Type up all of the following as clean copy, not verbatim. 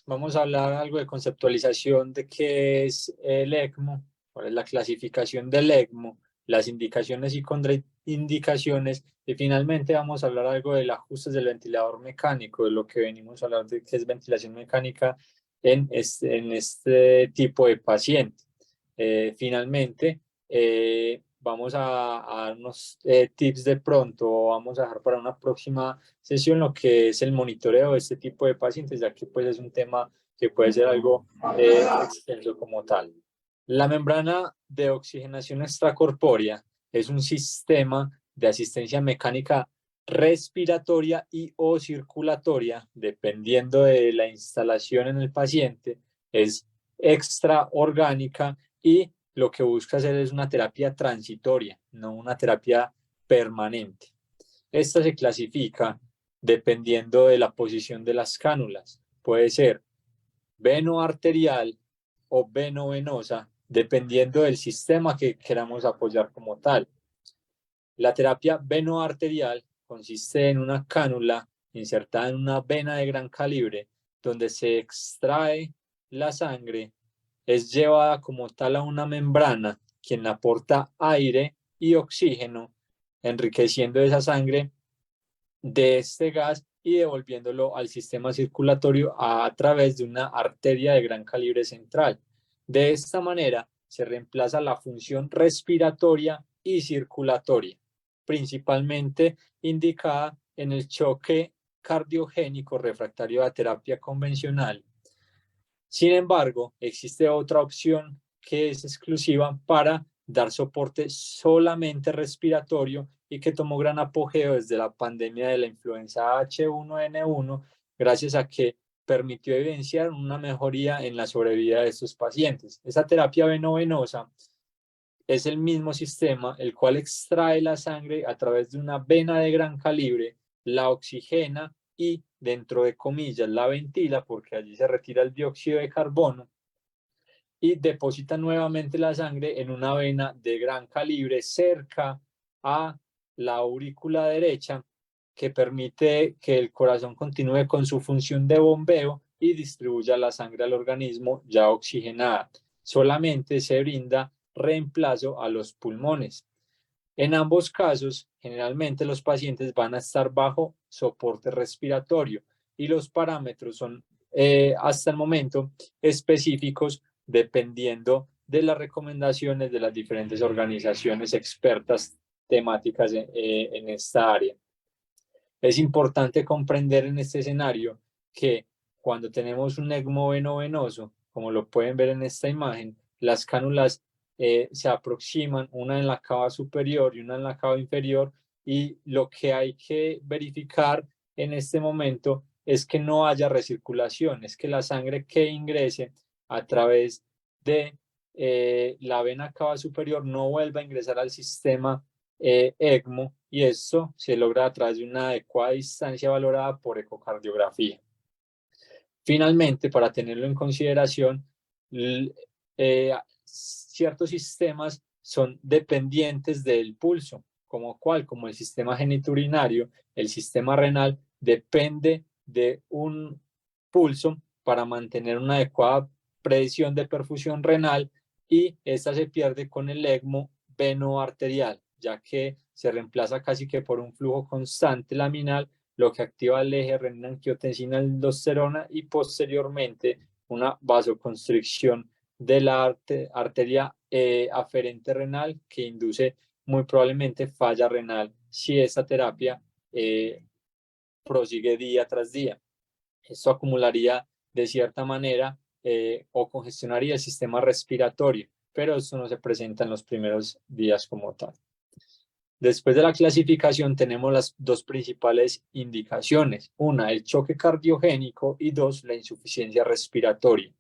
vamos a hablar algo de conceptualización de qué es el ECMO, cuál es la clasificación del ECMO, las indicaciones y contraindicaciones, y finalmente vamos a hablar algo de los ajustes del ventilador mecánico, de lo que venimos a hablar de qué es ventilación mecánica en este tipo de paciente. Finalmente, vamos a dar unos tips de pronto, vamos a dejar para una próxima sesión lo que es el monitoreo de este tipo de pacientes, ya que pues es un tema que puede ser algo extenso como tal. La membrana de oxigenación extracorpórea es un sistema de asistencia mecánica respiratoria y o circulatoria, dependiendo de la instalación en el paciente, es extraorgánica y lo que busca hacer es una terapia transitoria, no una terapia permanente. Esta se clasifica dependiendo de la posición de las cánulas. Puede ser veno-arterial o veno-venosa, dependiendo del sistema que queramos apoyar como tal. La terapia veno-arterial consiste en una cánula insertada en una vena de gran calibre, donde se extrae la sangre, es llevada como tal a una membrana, quien aporta aire y oxígeno, enriqueciendo esa sangre de este gas y devolviéndolo al sistema circulatorio a través de una arteria de gran calibre central. De esta manera se reemplaza la función respiratoria y circulatoria, principalmente indicada en el choque cardiogénico refractario a terapia convencional. Sin embargo, existe otra opción que es exclusiva para dar soporte solamente respiratorio y que tomó gran apogeo desde la pandemia de la influenza H1N1, gracias a que permitió evidenciar una mejoría en la sobrevida de estos pacientes. Esa terapia venovenosa es el mismo sistema, el cual extrae la sangre a través de una vena de gran calibre, la oxigena y, dentro de comillas, la ventila, porque allí se retira el dióxido de carbono, y deposita nuevamente la sangre en una vena de gran calibre cerca a la aurícula derecha, que permite que el corazón continúe con su función de bombeo y distribuya la sangre al organismo ya oxigenada. Solamente se brinda reemplazo a los pulmones. En ambos casos, generalmente los pacientes van a estar bajo soporte respiratorio y los parámetros son hasta el momento específicos dependiendo de las recomendaciones de las diferentes organizaciones expertas temáticas en esta área. Es importante comprender en este escenario que cuando tenemos un ECMO venovenoso, como lo pueden ver en esta imagen, las cánulas se aproximan, una en la cava superior y una en la cava inferior, y lo que hay que verificar en este momento es que no haya recirculación, es que la sangre que ingrese a través de la vena cava superior no vuelva a ingresar al sistema ECMO, y esto se logra a través de una adecuada distancia valorada por ecocardiografía. Finalmente, para tenerlo en consideración, ciertos sistemas son dependientes del pulso, como el sistema genitourinario, el sistema renal depende de un pulso para mantener una adecuada presión de perfusión renal, y esta se pierde con el ECMO venoarterial, ya que se reemplaza casi que por un flujo constante laminal, lo que activa el eje renina-angiotensina-aldosterona y posteriormente una vasoconstricción de la arteria aferente renal, que induce muy probablemente falla renal si esta terapia prosigue día tras día. Esto acumularía de cierta manera o congestionaría el sistema respiratorio, pero esto no se presenta en los primeros días como tal. Después de la clasificación tenemos las dos principales indicaciones: una, el choque cardiogénico, y dos, la insuficiencia respiratoria.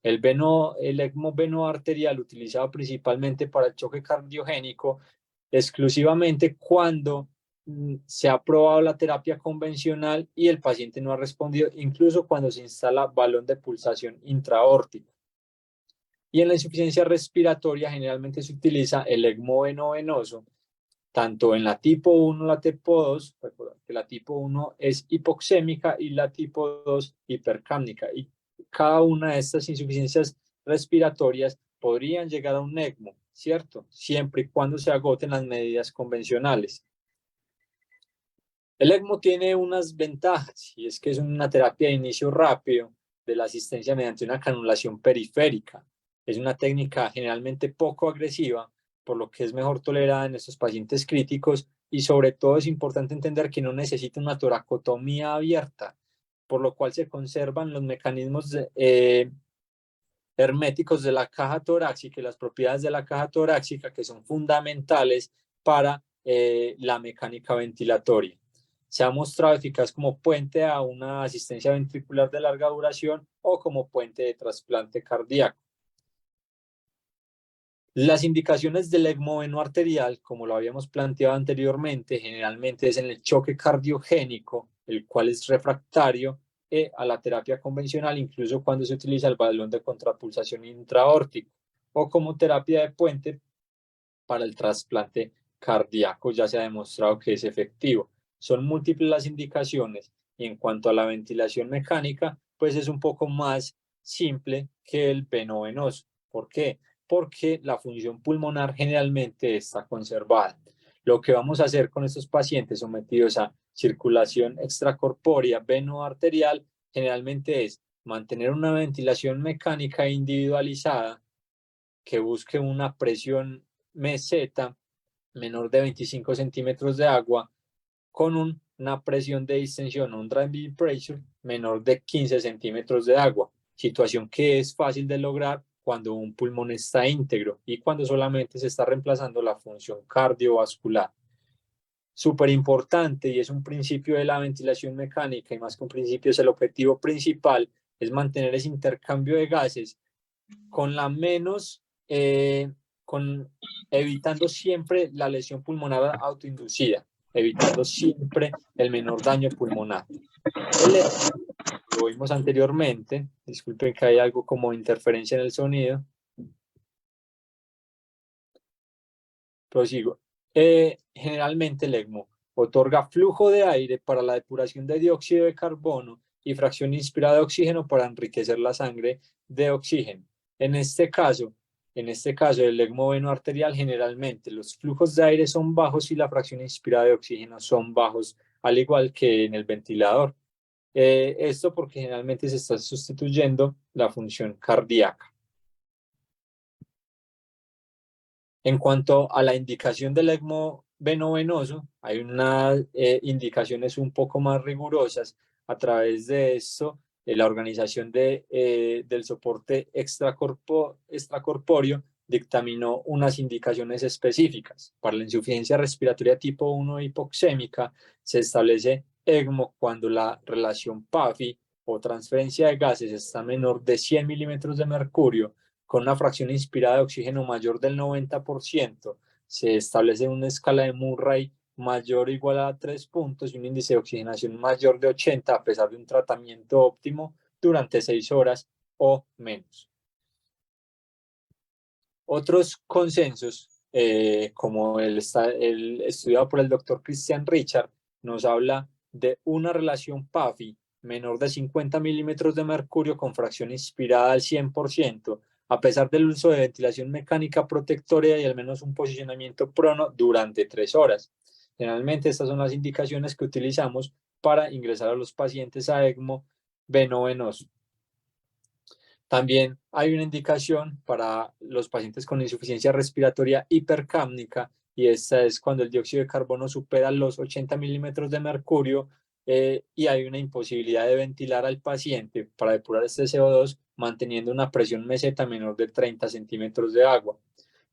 El ECMO venoarterial, utilizado principalmente para el choque cardiogénico, exclusivamente cuando se ha probado la terapia convencional y el paciente no ha respondido, incluso cuando se instala balón de pulsación intraaórtico. Y en la insuficiencia respiratoria generalmente se utiliza el ECMO venovenoso, tanto en la tipo 1, la tipo 2, recuerda que la tipo 1 es hipoxémica y la tipo 2 hipercámnica. Y cada una de estas insuficiencias respiratorias podrían llegar a un ECMO, ¿cierto? Siempre y cuando se agoten las medidas convencionales. El ECMO tiene unas ventajas y es que es una terapia de inicio rápido de la asistencia mediante una canulación periférica. Es una técnica generalmente poco agresiva, por lo que es mejor tolerada en estos pacientes críticos y sobre todo es importante entender que no necesita una toracotomía abierta, por lo cual se conservan los mecanismos herméticos de la caja torácica y las propiedades de la caja torácica que son fundamentales para la mecánica ventilatoria. Se ha mostrado eficaz como puente a una asistencia ventricular de larga duración o como puente de trasplante cardíaco. Las indicaciones del ECMO venoarterial, como lo habíamos planteado anteriormente, generalmente es en el choque cardiogénico, el cual es refractario a la terapia convencional, incluso cuando se utiliza el balón de contrapulsación intraórtico, o como terapia de puente para el trasplante cardíaco, ya se ha demostrado que es efectivo. Son múltiples las indicaciones y en cuanto a la ventilación mecánica, pues es un poco más simple que el venovenoso. ¿Por qué? Porque la función pulmonar generalmente está conservada. Lo que vamos a hacer con estos pacientes sometidos a circulación extracorpórea venoarterial generalmente es mantener una ventilación mecánica individualizada que busque una presión meseta menor de 25 centímetros de agua con una presión de distensión, un driving pressure menor de 15 centímetros de agua, situación que es fácil de lograr cuando un pulmón está íntegro y cuando solamente se está reemplazando la función cardiovascular. Súper importante y es un principio de la ventilación mecánica y más que un principio es el objetivo principal, es mantener ese intercambio de gases con la menos, evitando siempre la lesión pulmonar autoinducida, evitando siempre el menor daño pulmonar. Lo vimos anteriormente, disculpen que hay algo como interferencia en el sonido. Prosigo. Generalmente el ECMO otorga flujo de aire para la depuración de dióxido de carbono y fracción inspirada de oxígeno para enriquecer la sangre de oxígeno. En este caso, el ECMO venoarterial, generalmente los flujos de aire son bajos y la fracción inspirada de oxígeno son bajos, al igual que en el ventilador. Esto porque generalmente se está sustituyendo la función cardíaca. En cuanto a la indicación del ECMO venovenoso, hay unas indicaciones un poco más rigurosas. A través de esto, la Organización del Soporte Extracorpóreo dictaminó unas indicaciones específicas. Para la insuficiencia respiratoria tipo 1 hipoxémica, se establece ECMO cuando la relación PAFI o transferencia de gases está menor de 100 milímetros de mercurio con una fracción inspirada de oxígeno mayor del 90%, se establece una escala de Murray mayor o igual a 3 puntos y un índice de oxigenación mayor de 80 a pesar de un tratamiento óptimo durante 6 horas o menos. Otros consensos, como el estudiado por el doctor Christian Richard, nos habla de una relación PAFI menor de 50 milímetros de mercurio con fracción inspirada al 100%, a pesar del uso de ventilación mecánica protectoria y al menos un posicionamiento prono durante 3 horas. Generalmente estas son las indicaciones que utilizamos para ingresar a los pacientes a ECMO venovenoso. También hay una indicación para los pacientes con insuficiencia respiratoria hipercápnica y esta es cuando el dióxido de carbono supera los 80 milímetros de mercurio y hay una imposibilidad de ventilar al paciente para depurar este CO2 manteniendo una presión meseta menor de 30 centímetros de agua.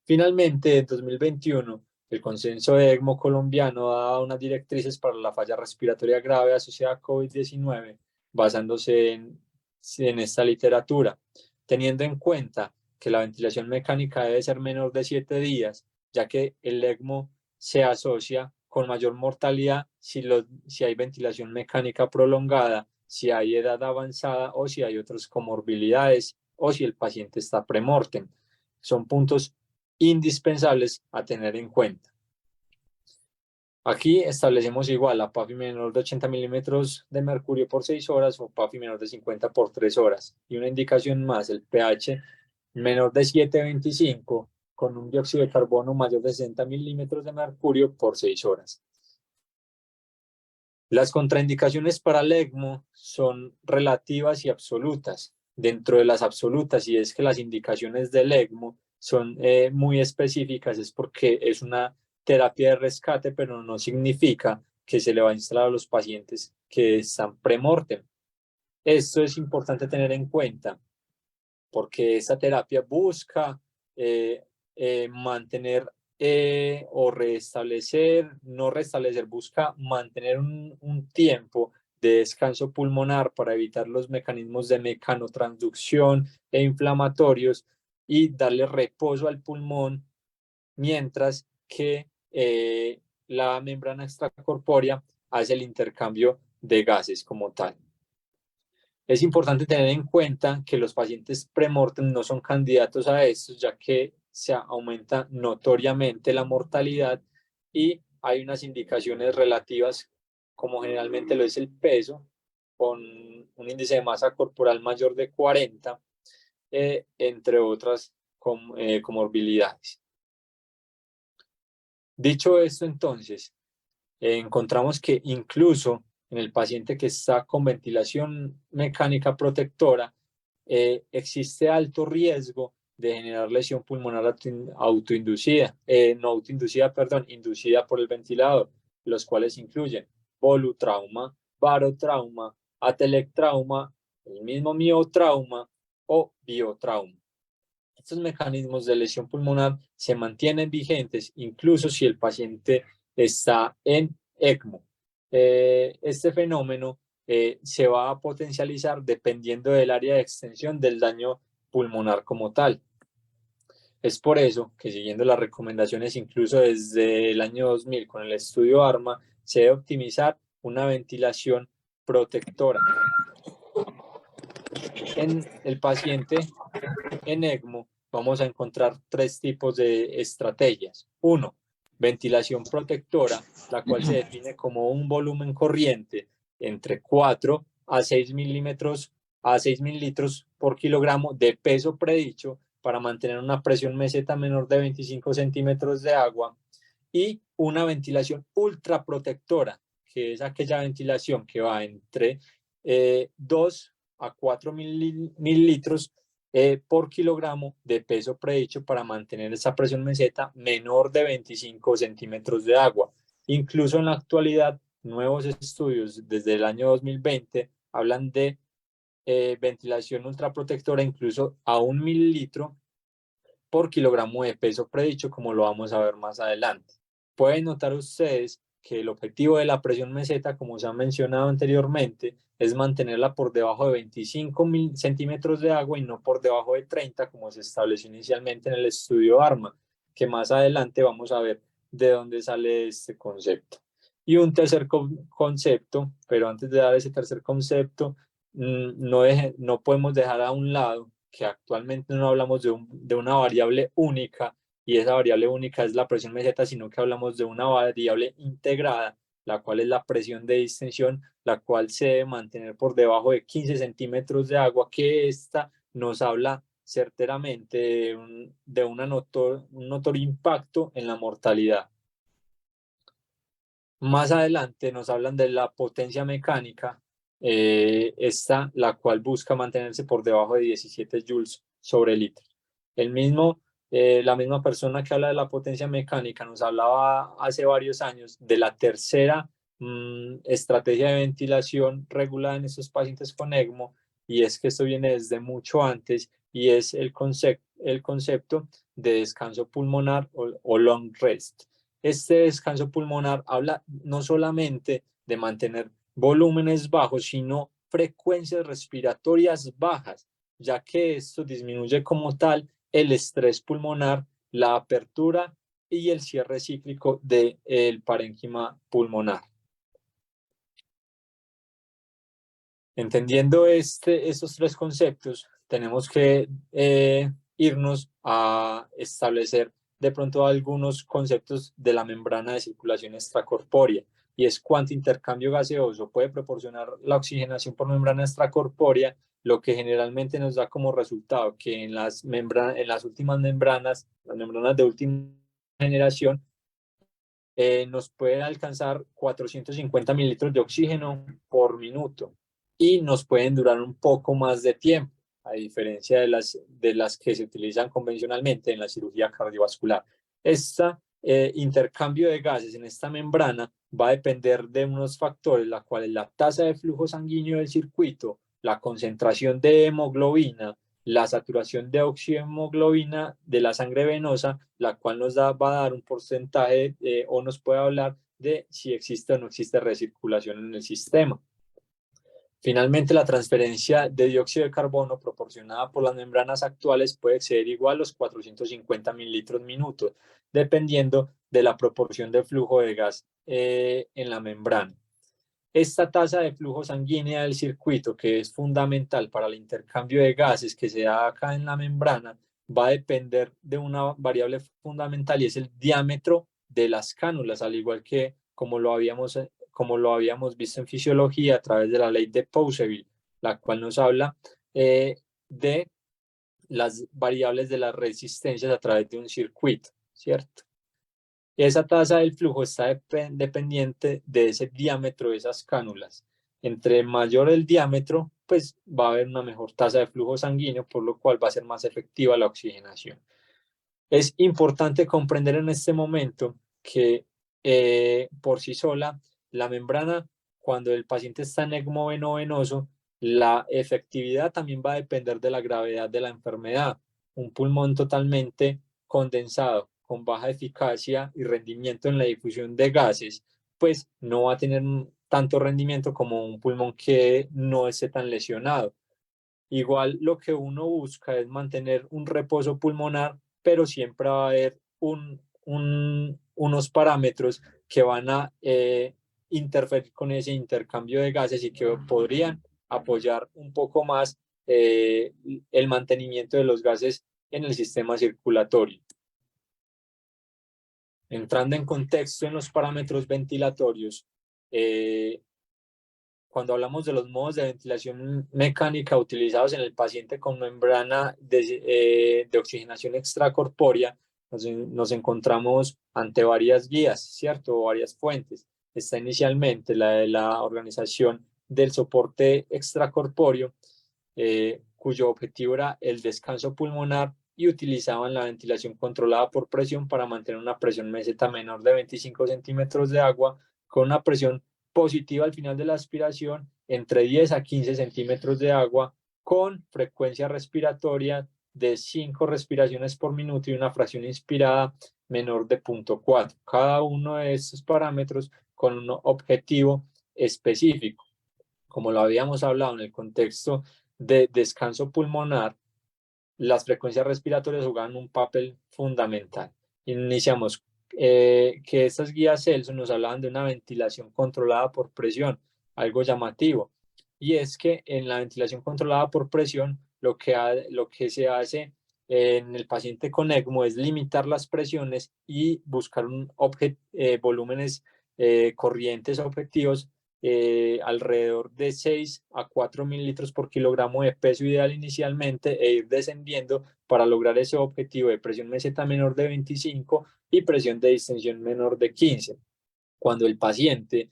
Finalmente, en 2021, el Consenso de ECMO colombiano ha dado unas directrices para la falla respiratoria grave asociada a COVID-19 basándose en esta literatura, teniendo en cuenta que la ventilación mecánica debe ser menor de 7 días, ya que el ECMO se asocia con mayor mortalidad si hay ventilación mecánica prolongada, si hay edad avanzada o si hay otras comorbilidades o si el paciente está premortem. Son puntos indispensables a tener en cuenta. Aquí establecemos igual a PAFI menor de 80 milímetros de mercurio por 6 horas o PAFI menor de 50 por 3 horas. Y una indicación más, el pH menor de 7,25 con un dióxido de carbono mayor de 60 milímetros de mercurio por 6 horas. Las contraindicaciones para el ECMO son relativas y absolutas. Dentro de las absolutas, y es que las indicaciones del ECMO son muy específicas, es porque es una terapia de rescate, pero no significa que se le va a instalar a los pacientes que están premortem. Esto es importante tener en cuenta porque esta terapia busca mantener o restablecer, no restablecer, busca mantener un tiempo de descanso pulmonar para evitar los mecanismos de mecanotransducción e inflamatorios y darle reposo al pulmón mientras que la membrana extracorpórea hace el intercambio de gases como tal. Es importante tener en cuenta que los pacientes premortem no son candidatos a estos, ya que se aumenta notoriamente la mortalidad y hay unas indicaciones relativas, como generalmente lo es el peso, con un índice de masa corporal mayor de 40, entre otras comorbilidades. Dicho esto, entonces, encontramos que incluso en el paciente que está con ventilación mecánica protectora, existe alto riesgo de generar lesión pulmonar autoinducida, no autoinducida, perdón, inducida por el ventilador, los cuales incluyen volutrauma, barotrauma, atelectrauma, el mismo miotrauma o biotrauma. Estos mecanismos de lesión pulmonar se mantienen vigentes incluso si el paciente está en ECMO. Este fenómeno se va a potencializar dependiendo del área de extensión del daño pulmonar como tal. Es por eso que siguiendo las recomendaciones incluso desde el año 2000 con el estudio ARMA, se debe optimizar una ventilación protectora. En el paciente en ECMO vamos a encontrar tres tipos de estrategias. Uno, ventilación protectora, la cual se define como un volumen corriente entre 4 a 6 milímetros a 6 mililitros por kilogramo de peso predicho para mantener una presión meseta menor de 25 centímetros de agua y una ventilación ultraprotectora, que es aquella ventilación que va entre 2 a 4 mililitros por kilogramo de peso predicho para mantener esa presión meseta menor de 25 centímetros de agua. Incluso en la actualidad, nuevos estudios desde el año 2020 hablan de ventilación ultraprotectora incluso a 1 mililitro por kilogramo de peso predicho, como lo vamos a ver más adelante. Pueden notar ustedes que el objetivo de la presión meseta, como se ha mencionado anteriormente, es mantenerla por debajo de 25 centímetros de agua y no por debajo de 30, como se estableció inicialmente en el estudio ARMA, que más adelante vamos a ver de dónde sale este concepto. Y un tercer concepto, pero antes de dar ese tercer concepto, no podemos dejar a un lado que actualmente no hablamos de una variable única, y esa variable única es la presión meseta, sino que hablamos de una variable integrada, la cual es la presión de distensión, la cual se debe mantener por debajo de 15 centímetros de agua, que esta nos habla certeramente de un notorio impacto en la mortalidad. Más adelante nos hablan de la potencia mecánica, esta la cual busca mantenerse por debajo de 17 joules sobre litro. La misma persona que habla de la potencia mecánica nos hablaba hace varios años de la tercera estrategia de ventilación regulada en estos pacientes con ECMO, y es que esto viene desde mucho antes y es el concepto de descanso pulmonar o long rest. Este descanso pulmonar habla no solamente de mantener volúmenes bajos, sino frecuencias respiratorias bajas, ya que esto disminuye como tal el estrés pulmonar, la apertura y el cierre cíclico del parénquima pulmonar. Entendiendo estos tres conceptos, tenemos que irnos a establecer de pronto algunos conceptos de la membrana de circulación extracorpórea, y es cuánto intercambio gaseoso puede proporcionar la oxigenación por membrana extracorpórea, lo que generalmente nos da como resultado que en las últimas membranas, las membranas de última generación, nos puede alcanzar 450 mililitros de oxígeno por minuto y nos pueden durar un poco más de tiempo, a diferencia de las que se utilizan convencionalmente en la cirugía cardiovascular. Este intercambio de gases en esta membrana va a depender de unos factores, la cual es la tasa de flujo sanguíneo del circuito, la concentración de hemoglobina, la saturación de oxihemoglobina de la sangre venosa, la cual va a dar un porcentaje o nos puede hablar de si existe o no existe recirculación en el sistema. Finalmente, la transferencia de dióxido de carbono proporcionada por las membranas actuales puede ser igual a los 450 mililitros minutos, dependiendo de la proporción de flujo de gas en la membrana. Esta tasa de flujo sanguínea del circuito, que es fundamental para el intercambio de gases que se da acá en la membrana, va a depender de una variable fundamental y es el diámetro de las cánulas, al igual que como lo habíamos visto en fisiología a través de la ley de Pouzeville, la cual nos habla de las variables de las resistencias a través de un circuito, ¿cierto? Esa tasa del flujo está dependiente de ese diámetro de esas cánulas. Entre mayor el diámetro, pues va a haber una mejor tasa de flujo sanguíneo, por lo cual va a ser más efectiva la oxigenación. Es importante comprender en este momento que por sí sola, la membrana, cuando el paciente está en ECMO veno-venoso, la efectividad también va a depender de la gravedad de la enfermedad. Un pulmón totalmente condensado, con baja eficacia y rendimiento en la difusión de gases, pues no va a tener tanto rendimiento como un pulmón que no esté tan lesionado. Igual lo que uno busca es mantener un reposo pulmonar, pero siempre va a haber unos parámetros que van a interferir con ese intercambio de gases y que podrían apoyar un poco más el mantenimiento de los gases en el sistema circulatorio. Entrando en contexto en los parámetros ventilatorios, cuando hablamos de los modos de ventilación mecánica utilizados en el paciente con membrana de oxigenación extracorpórea, nos encontramos ante varias guías, ¿cierto? O varias fuentes. Está inicialmente la de la Organización del Soporte Extracorpóreo, cuyo objetivo era el descanso pulmonar y utilizaban la ventilación controlada por presión para mantener una presión meseta menor de 25 centímetros de agua con una presión positiva al final de la aspiración entre 10 a 15 centímetros de agua con frecuencia respiratoria de 5 respiraciones por minuto y una fracción inspirada menor de 0.4. Cada uno de estos parámetros con un objetivo específico. Como lo habíamos hablado en el contexto de descanso pulmonar, las frecuencias respiratorias juegan un papel fundamental. Iniciamos que estas guías Celso nos hablaban de una ventilación controlada por presión, algo llamativo. Y es que en la ventilación controlada por presión, lo que se hace en el paciente con ECMO es limitar las presiones y buscar volúmenes corrientes objetivos alrededor de 6 a 4 mililitros por kilogramo de peso ideal inicialmente e ir descendiendo para lograr ese objetivo de presión meseta menor de 25 y presión de distensión menor de 15. Cuando el paciente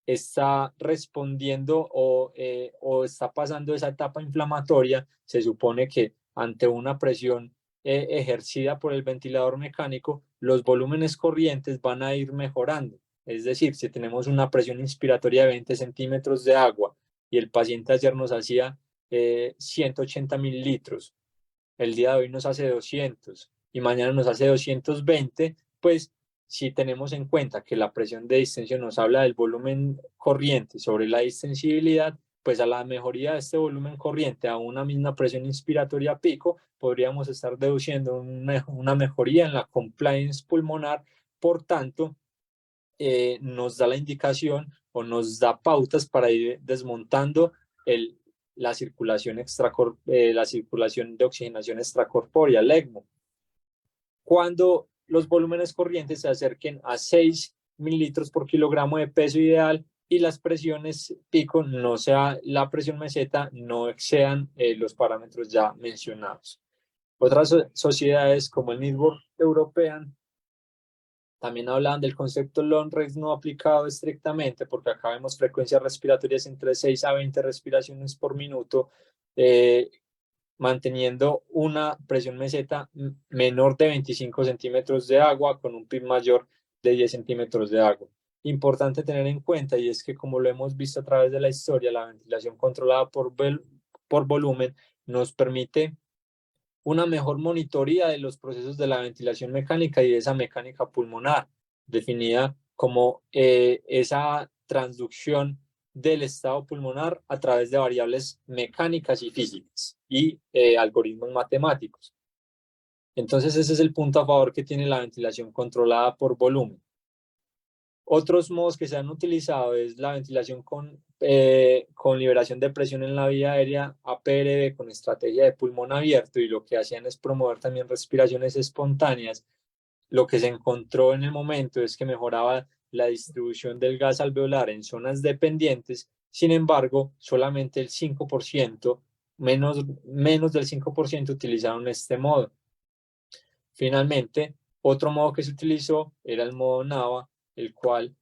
está respondiendo o está pasando esa etapa inflamatoria, se supone que ante una presión ejercida por el ventilador mecánico, los volúmenes corrientes van a ir mejorando. Es decir, si tenemos una presión inspiratoria de 20 centímetros de agua y el paciente ayer nos hacía 180 mililitros, el día de hoy nos hace 200 y mañana nos hace 220, pues si tenemos en cuenta que la presión de distensión nos habla del volumen corriente sobre la distensibilidad, pues a la mejoría de este volumen corriente a una misma presión inspiratoria pico, podríamos estar deduciendo una mejoría en la compliance pulmonar. Por tanto, nos da la indicación o nos da pautas para ir desmontando la circulación de oxigenación extracorpórea, el ECMO. cuando los volúmenes corrientes se acerquen a 6 mililitros por kilogramo de peso ideal y las presiones pico, no sea la presión meseta, no excedan los parámetros ya mencionados. Otras sociedades como el Network European también hablan del concepto long range no aplicado estrictamente, porque acá vemos frecuencias respiratorias entre 6 a 20 respiraciones por minuto, manteniendo una presión meseta menor de 25 centímetros de agua con un PIB mayor de 10 centímetros de agua. Importante tener en cuenta, y es que como lo hemos visto a través de la historia, la ventilación controlada por volumen nos permite una mejor monitoría de los procesos de la ventilación mecánica y de esa mecánica pulmonar, definida como esa transducción del estado pulmonar a través de variables mecánicas y físicas y algoritmos matemáticos. Entonces ese es el punto a favor que tiene la ventilación controlada por volumen. Otros modos que se han utilizado es la ventilación con liberación de presión en la vía aérea, APRB, con estrategia de pulmón abierto, y lo que hacían es promover también respiraciones espontáneas. Lo que se encontró en el momento es que mejoraba la distribución del gas alveolar en zonas dependientes. Sin embargo, solamente el 5%, menos del 5% utilizaron este modo. Finalmente, otro modo que se utilizó era el modo NAVA, el cual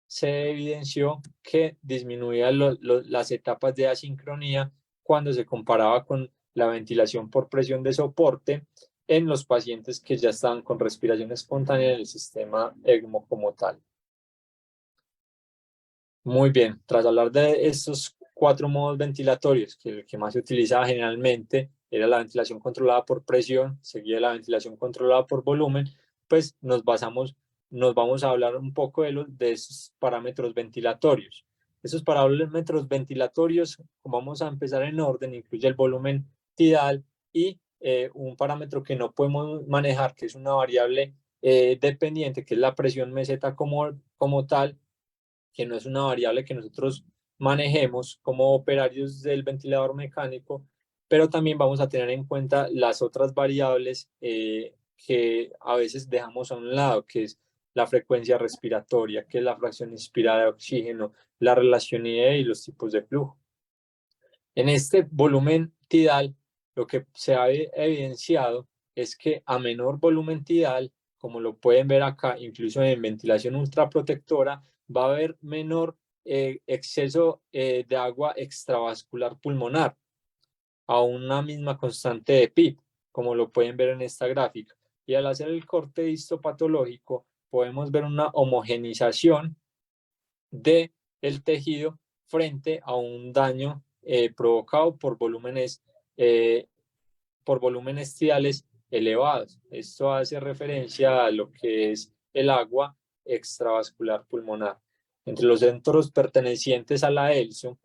se evidenció que disminuía las etapas de asincronía cuando se comparaba con la ventilación por presión de soporte en los pacientes que ya estaban con respiración espontánea en el sistema ECMO como tal. Muy bien, tras hablar de estos 4 modos ventilatorios, que el que más se utilizaba generalmente era la ventilación controlada por presión, seguida la ventilación controlada por volumen, pues nos vamos a hablar un poco de esos parámetros ventilatorios. Esos parámetros ventilatorios, como vamos a empezar en orden, incluye el volumen tidal y un parámetro que no podemos manejar, que es una variable dependiente, que es la presión meseta como tal, que no es una variable que nosotros manejemos como operarios del ventilador mecánico, pero también vamos a tener en cuenta las otras variables que a veces dejamos a un lado, que es la frecuencia respiratoria, que es la fracción inspirada de oxígeno, la relación IE y los tipos de flujo. En este volumen tidal, lo que se ha evidenciado es que a menor volumen tidal, como lo pueden ver acá, incluso en ventilación ultraprotectora, va a haber menor exceso de agua extravascular pulmonar a una misma constante de PIB, como lo pueden ver en esta gráfica. Y al hacer el corte histopatológico, podemos ver una homogenización del tejido frente a un daño provocado por volúmenes tidales elevados. Esto hace referencia a lo que es el agua extravascular pulmonar. Entre los centros pertenecientes a la ELSO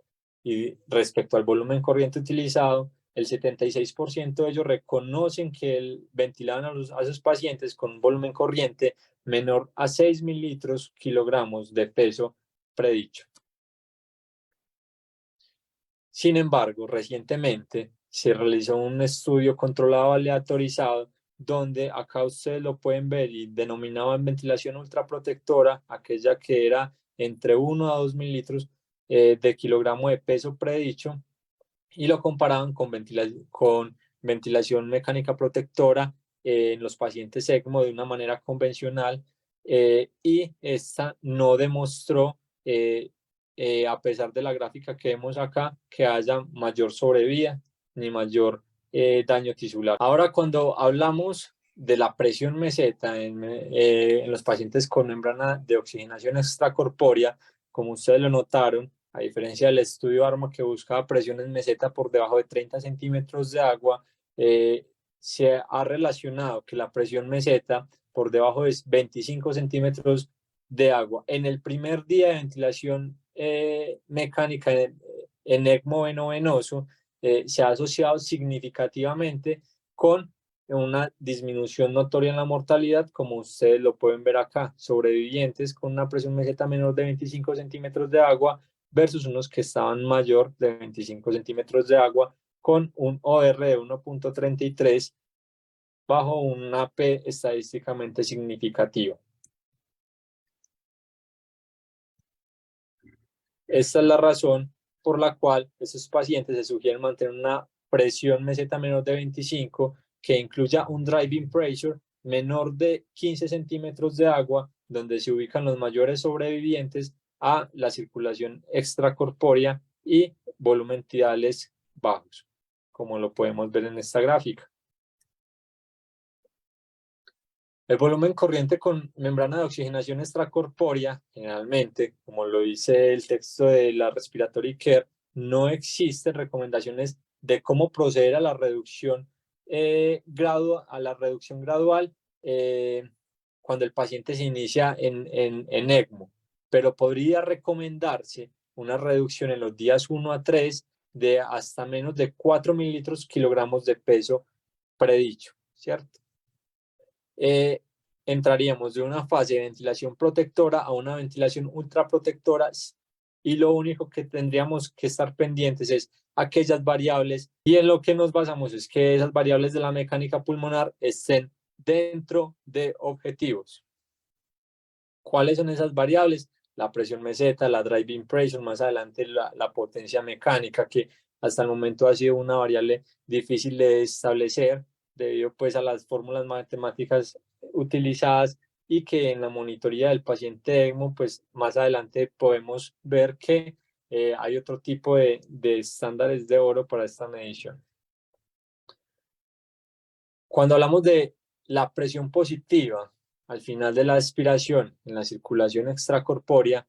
y respecto al volumen corriente utilizado, el 76% de ellos reconocen que ventilaban a esos pacientes con un volumen corriente menor a 6 mililitros kilogramos de peso predicho. Sin embargo, recientemente se realizó un estudio controlado aleatorizado donde acá ustedes lo pueden ver y denominaban ventilación ultraprotectora, aquella que era entre 1 a 2 mililitros de kilogramo de peso predicho, y lo comparaban con ventilación mecánica protectora en los pacientes ECMO de una manera convencional, y esta no demostró, a pesar de la gráfica que vemos acá, que haya mayor sobrevida ni mayor daño tisular. Ahora, cuando hablamos de la presión meseta en los pacientes con membrana de oxigenación extracorpórea, como ustedes lo notaron, a diferencia del estudio ARMA que buscaba presiones meseta por debajo de 30 centímetros de agua, se ha relacionado que la presión meseta por debajo de 25 centímetros de agua en el primer día de ventilación mecánica en ECMO venovenoso se ha asociado significativamente con una disminución notoria en la mortalidad, como ustedes lo pueden ver acá, sobrevivientes con una presión meseta menor de 25 centímetros de agua versus unos que estaban mayor de 25 centímetros de agua con un OR de 1.33 bajo una P estadísticamente significativa. Esta es la razón por la cual estos pacientes se sugieren mantener una presión meseta menor de 25 que incluya un driving pressure menor de 15 centímetros de agua, donde se ubican los mayores sobrevivientes a la circulación extracorpórea y volumen tidales bajos, como lo podemos ver en esta gráfica. El volumen corriente con membrana de oxigenación extracorpórea, generalmente, como lo dice el texto de la Respiratory Care, no existen recomendaciones de cómo proceder a la reducción, gradual cuando el paciente se inicia en ECMO, pero podría recomendarse una reducción en los días 1 a 3 de hasta menos de 4 mililitros kilogramos de peso predicho, ¿cierto? Entraríamos de una fase de ventilación protectora a una ventilación ultraprotectora y lo único que tendríamos que estar pendientes es aquellas variables y en lo que nos basamos es que esas variables de la mecánica pulmonar estén dentro de objetivos. ¿Cuáles son esas variables? La presión meseta, la driving pressure, más adelante la potencia mecánica, que hasta el momento ha sido una variable difícil de establecer debido pues a las fórmulas matemáticas utilizadas y que en la monitoría del paciente ECMO pues más adelante podemos ver que hay otro tipo de estándares de oro para esta medición. Cuando hablamos de la presión positiva al final de la expiración en la circulación extracorpórea,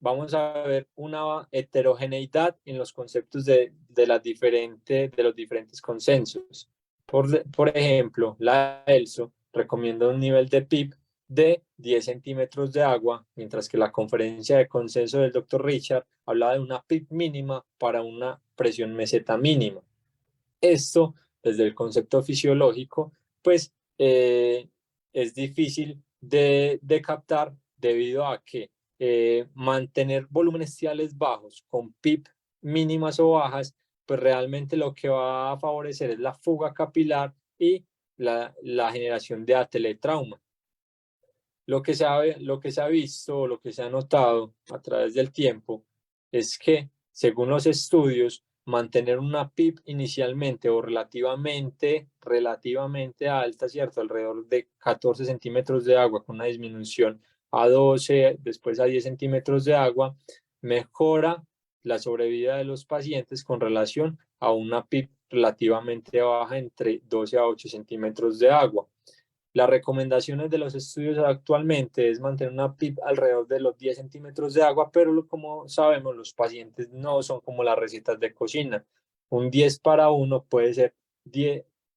vamos a ver una heterogeneidad en los conceptos de los diferentes consensos. Por ejemplo, la ELSO recomienda un nivel de PIB de 10 centímetros de agua, mientras que la conferencia de consenso del Dr. Richard hablaba de una PIB mínima para una presión meseta mínima. Esto, desde el concepto fisiológico, pues es difícil de captar debido a que mantener volúmenes tidales bajos con PIB mínimas o bajas, pues realmente lo que va a favorecer es la fuga capilar y la generación de atelectrauma. Lo que se ha visto, lo que se ha notado a través del tiempo, es que, según los estudios, mantener una PIB inicialmente o relativamente alta, ¿cierto? Alrededor de 14 centímetros de agua con una disminución a 12, después a 10 centímetros de agua, mejora la sobrevida de los pacientes con relación a una PIB relativamente baja entre 12 a 8 centímetros de agua. Las recomendaciones de los estudios actualmente es mantener una PIB alrededor de los 10 centímetros de agua, pero como sabemos, los pacientes no son como las recetas de cocina. Un 10 para uno puede ser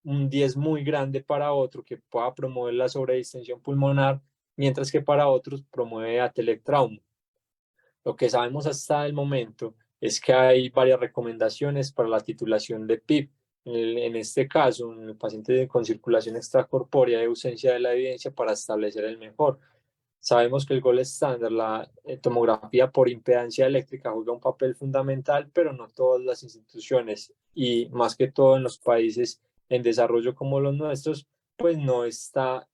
un 10 muy grande para otro que pueda promover la sobredistensión pulmonar, mientras que para otros promueve atelectrauma. Lo que sabemos hasta el momento es que hay varias recomendaciones para la titulación de PIB. En este caso, en el paciente con circulación extracorpórea, hay ausencia de la evidencia para establecer el mejor. Sabemos que el gold estándar, la tomografía por impedancia eléctrica, juega un papel fundamental, pero no todas las instituciones y más que todo en los países en desarrollo como los nuestros, pues no está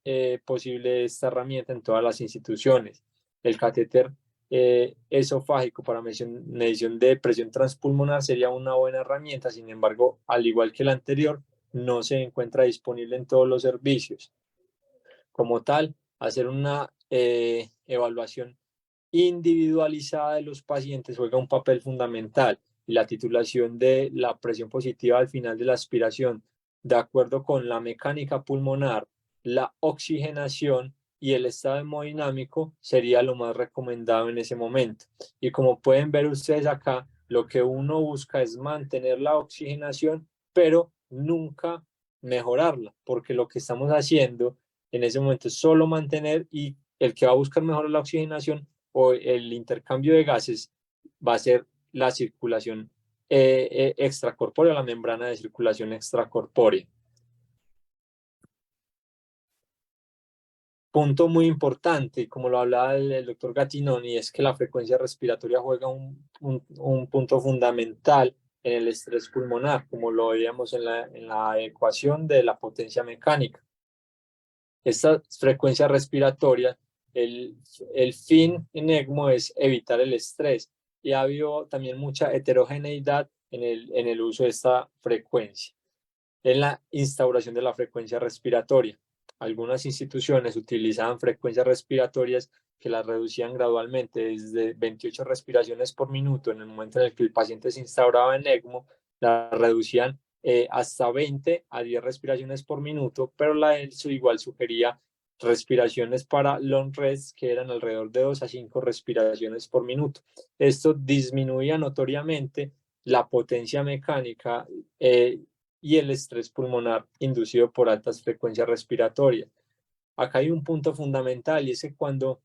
posible esta herramienta en todas las instituciones. El catéter esofágico para medición de presión transpulmonar sería una buena herramienta, sin embargo, al igual que el anterior, no se encuentra disponible en todos los servicios. Como tal, hacer una evaluación individualizada de los pacientes juega un papel fundamental y la titulación de la presión positiva al final de la aspiración, de acuerdo con la mecánica pulmonar, la oxigenación y el estado hemodinámico, sería lo más recomendado en ese momento. Y como pueden ver ustedes acá, lo que uno busca es mantener la oxigenación, pero nunca mejorarla, porque lo que estamos haciendo en ese momento es solo mantener y el que va a buscar mejorar la oxigenación o el intercambio de gases va a ser la circulación extracorpórea, la membrana de circulación extracorpórea. Punto muy importante, como lo hablaba el doctor Gattinoni, es que la frecuencia respiratoria juega un punto fundamental en el estrés pulmonar, como lo veíamos en la ecuación de la potencia mecánica. Esta frecuencia respiratoria, el fin en ECMO es evitar el estrés, y ha habido también mucha heterogeneidad en el uso de esta frecuencia. En la instauración de la frecuencia respiratoria, algunas instituciones utilizaban frecuencias respiratorias que las reducían gradualmente desde 28 respiraciones por minuto en el momento en el que el paciente se instauraba en ECMO, la reducían hasta 20 a 10 respiraciones por minuto, pero la ELSO igual sugería respiraciones para long rest que eran alrededor de 2 a 5 respiraciones por minuto. Esto disminuía notoriamente la potencia mecánica y el estrés pulmonar inducido por altas frecuencias respiratorias. Acá hay un punto fundamental, y es que cuando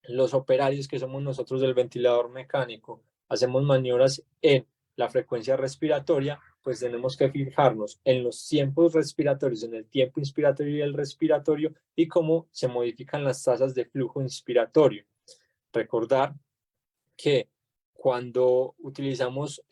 los operarios, que somos nosotros del ventilador mecánico, hacemos maniobras en la frecuencia respiratoria, pues tenemos que fijarnos en los tiempos respiratorios, en el tiempo inspiratorio y el respiratorio, y cómo se modifican las tasas de flujo inspiratorio. Recordar que cuando utilizamos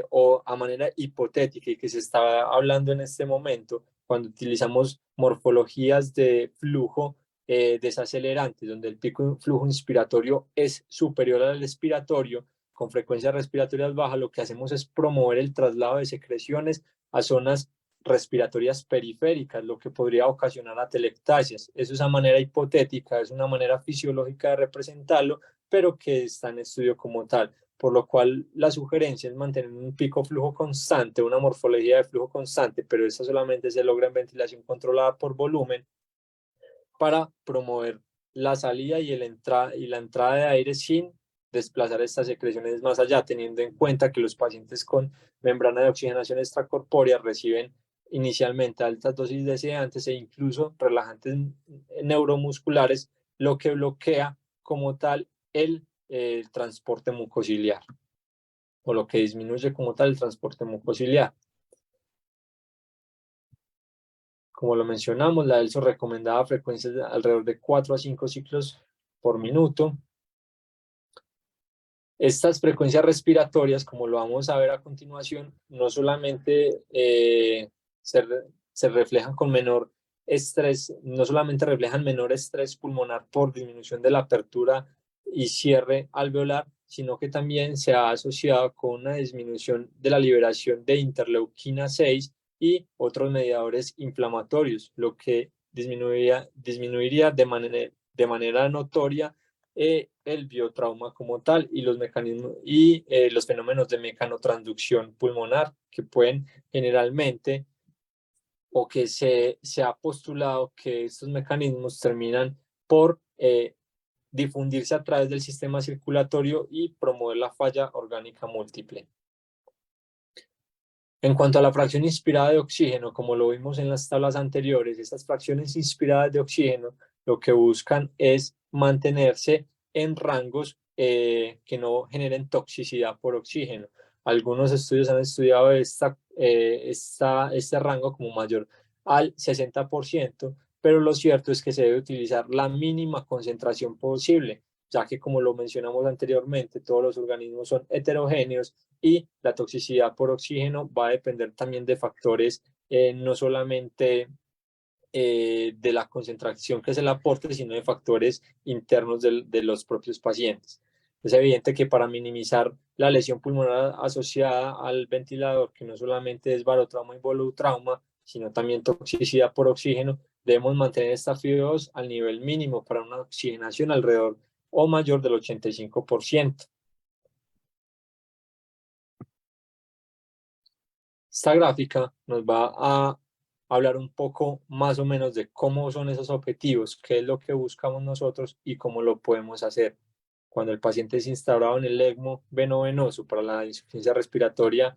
o a manera hipotética, y que se está hablando en este momento, cuando utilizamos morfologías de flujo desacelerantes, donde el pico de flujo inspiratorio es superior al expiratorio, con frecuencias respiratorias bajas, lo que hacemos es promover el traslado de secreciones a zonas respiratorias periféricas, lo que podría ocasionar atelectasias. Eso es a manera hipotética, es una manera fisiológica de representarlo, pero que está en estudio como tal, por lo cual la sugerencia es mantener un pico flujo constante, una morfología de flujo constante, pero esta solamente se logra en ventilación controlada por volumen, para promover la salida y la entrada de aire sin desplazar estas secreciones más allá, teniendo en cuenta que los pacientes con membrana de oxigenación extracorpórea reciben inicialmente altas dosis de sedantes e incluso relajantes neuromusculares, lo que bloquea como tal el transporte mucociliar, o lo que disminuye como tal el transporte mucociliar. Como lo mencionamos, la ELSO recomendaba frecuencias de alrededor de 4 a 5 ciclos por minuto. Estas frecuencias respiratorias, como lo vamos a ver a continuación, no solamente se reflejan con menor estrés, no solamente reflejan menor estrés pulmonar por disminución de la apertura y cierre alveolar, sino que también se ha asociado con una disminución de la liberación de interleuquina 6 y otros mediadores inflamatorios, lo que disminuiría de manera notoria el biotrauma como tal, y los mecanismos y los fenómenos de mecanotransducción pulmonar, que pueden generalmente, o que se ha postulado que estos mecanismos terminan por difundirse a través del sistema circulatorio y promover la falla orgánica múltiple. En cuanto a la fracción inspirada de oxígeno, como lo vimos en las tablas anteriores, estas fracciones inspiradas de oxígeno lo que buscan es mantenerse en rangos que no generen toxicidad por oxígeno. Algunos estudios han estudiado este rango como mayor al 60%, pero lo cierto es que se debe utilizar la mínima concentración posible, ya que, como lo mencionamos anteriormente, todos los organismos son heterogéneos y la toxicidad por oxígeno va a depender también de factores no solamente de la concentración que se le aporte, sino de factores internos de los propios pacientes. Es evidente que para minimizar la lesión pulmonar asociada al ventilador, que no solamente es barotrauma y volutrauma, sino también toxicidad por oxígeno, debemos mantener esta FIO2 al nivel mínimo para una oxigenación alrededor o mayor del 85%. Esta gráfica nos va a hablar un poco más o menos de cómo son esos objetivos, qué es lo que buscamos nosotros y cómo lo podemos hacer. Cuando el paciente es instaurado en el ECMO venovenoso para la insuficiencia respiratoria,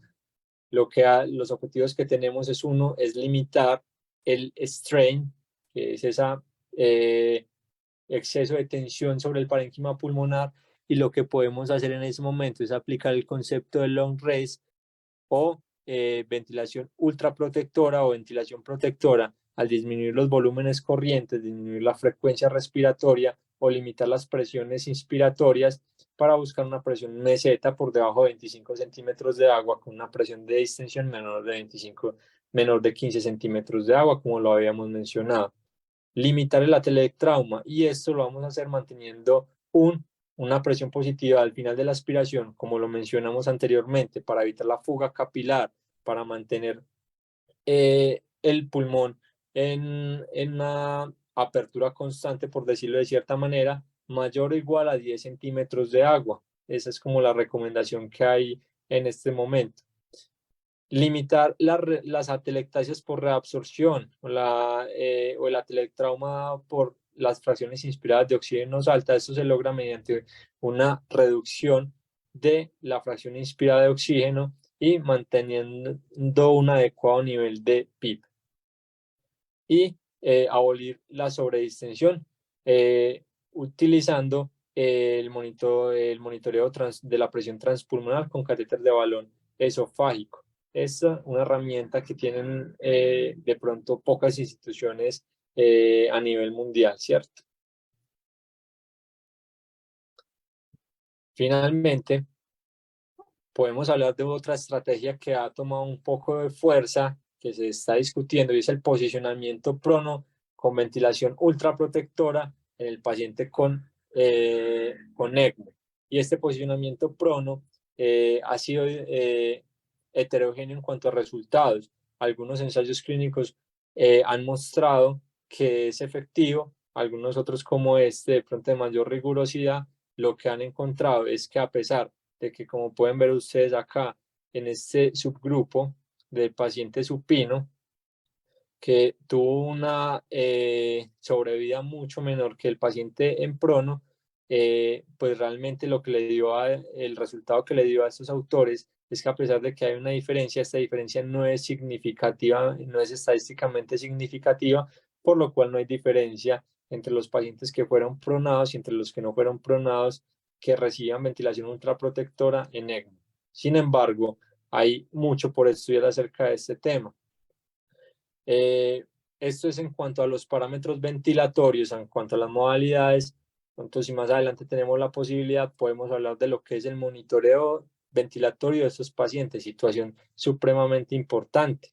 los objetivos que tenemos es limitar el strain, que es esa exceso de tensión sobre el parénquima pulmonar, y lo que podemos hacer en ese momento es aplicar el concepto de long rest o ventilación ultraprotectora o ventilación protectora. Al disminuir los volúmenes corrientes, disminuir la frecuencia respiratoria, o limitar las presiones inspiratorias para buscar una presión meseta por debajo de 25 centímetros de agua con una presión de distensión menor de 15 centímetros de agua, como lo habíamos mencionado. Limitar el atelectrauma, y esto lo vamos a hacer manteniendo una presión positiva al final de la aspiración, como lo mencionamos anteriormente, para evitar la fuga capilar, para mantener el pulmón en una apertura constante, por decirlo de cierta manera, mayor o igual a 10 centímetros de agua. Esa es como la recomendación que hay en este momento. Limitar las atelectasias por reabsorción o el atelectrauma por las fracciones inspiradas de oxígeno alta. Esto se logra mediante una reducción de la fracción inspirada de oxígeno y manteniendo un adecuado nivel de PIB. Y abolir la sobredistensión utilizando el monitoreo de la presión transpulmonar con catéter de balón esofágico. Es una herramienta que tienen de pronto pocas instituciones a nivel mundial, ¿cierto? Finalmente, podemos hablar de otra estrategia que ha tomado un poco de fuerza, que se está discutiendo, y es el posicionamiento prono con ventilación ultraprotectora en el paciente con ECMO. Y este posicionamiento prono ha sido heterogéneo en cuanto a resultados. Algunos ensayos clínicos han mostrado que es efectivo, algunos otros como este, de pronto de mayor rigurosidad, lo que han encontrado es que a pesar de que, como pueden ver ustedes acá en este subgrupo del paciente supino, que tuvo una sobrevida mucho menor que el paciente en prono, pues realmente lo que le dio el resultado que le dio a estos autores es que, a pesar de que hay una diferencia, esta diferencia no es significativa, no es estadísticamente significativa, por lo cual no hay diferencia entre los pacientes que fueron pronados y entre los que no fueron pronados que recibían ventilación ultraprotectora en ECMO. Sin embargo, hay mucho por estudiar acerca de este tema. Esto es en cuanto a los parámetros ventilatorios, en cuanto a las modalidades. Entonces, si más adelante tenemos la posibilidad, podemos hablar de lo que es el monitoreo ventilatorio de estos pacientes, situación supremamente importante.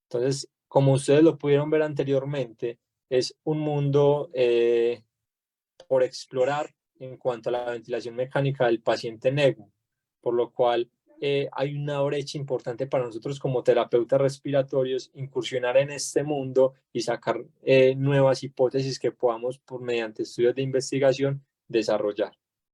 Entonces, como ustedes lo pudieron ver anteriormente, es un mundo por explorar en cuanto a la ventilación mecánica del paciente en ECMO, por lo cual hay una brecha importante para nosotros como terapeutas respiratorios incursionar en este mundo y sacar nuevas hipótesis que podamos, mediante estudios de investigación, desarrollar.